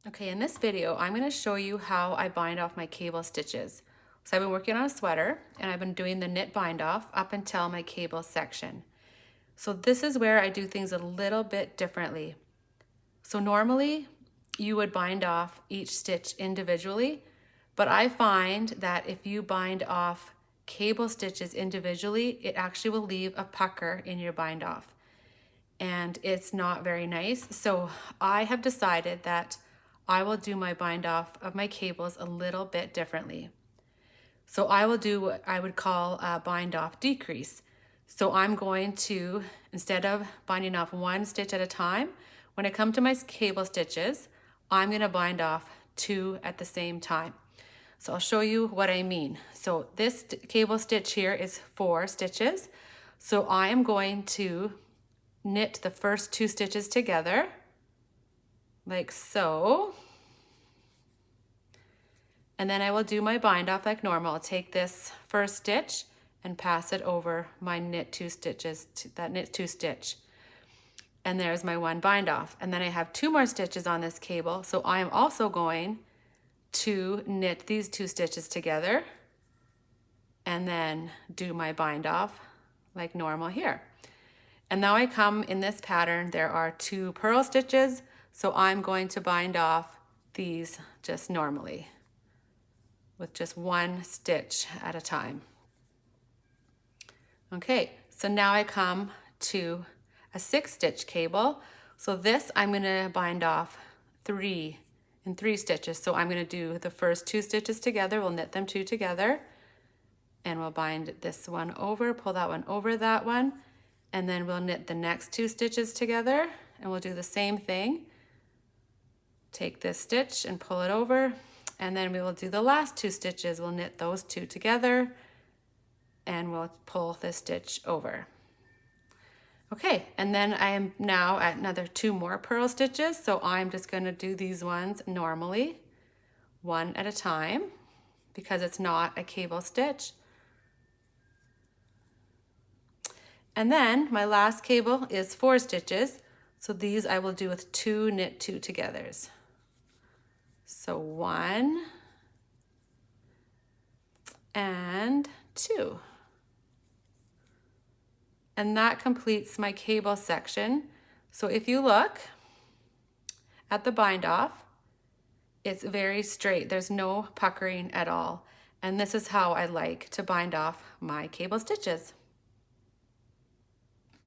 Okay, in this video, I'm going to show you how I bind off my cable stitches. So I've been working on a sweater and I've been doing the knit bind off up until my cable section. So this is where I do things a little bit differently. So normally you would bind off each stitch individually, but I find that if you bind off cable stitches individually, it actually will leave a pucker in your bind off. And it's not very nice. So I have decided that I will do my bind off of my cables a little bit differently. So I will do what I would call a bind off decrease. So I'm going to, instead of binding off one stitch at a time, when I come to my cable stitches, I'm going to bind off two at the same time. So I'll show you what I mean. So this cable stitch here is 4 stitches. So I am going to knit the first 2 stitches together like so, and then I will do my bind off like normal. I'll take this first stitch and pass it over my knit 2 stitches, that knit 2 stitch, and there's my one bind off. And then I have 2 more stitches on this cable, so I am also going to knit these 2 stitches together and then do my bind off like normal here. And now I come in this pattern, there are 2 purl stitches, so I'm going to bind off these just normally with just 1 stitch at a time. Okay, so now I come to a 6 stitch cable. So this I'm gonna bind off 3 stitches. So I'm gonna do the first 2 stitches together, we'll knit them 2 together, and we'll bind this one over, pull that one over that one, and then we'll knit the next 2 stitches together, and we'll do the same thing. Take this stitch and pull it over, and then we will do the last 2 stitches. We'll knit those 2 together, and we'll pull this stitch over. Okay, and then I am now at another 2 more purl stitches, so I'm just going to do these ones normally, one at a time, because it's not a cable stitch. And then my last cable is 4 stitches, so these I will do with 2 knit 2 togethers. So 1 and 2. And that completes my cable section. So if you look at the bind off, it's very straight. There's no puckering at all. And this is how I like to bind off my cable stitches.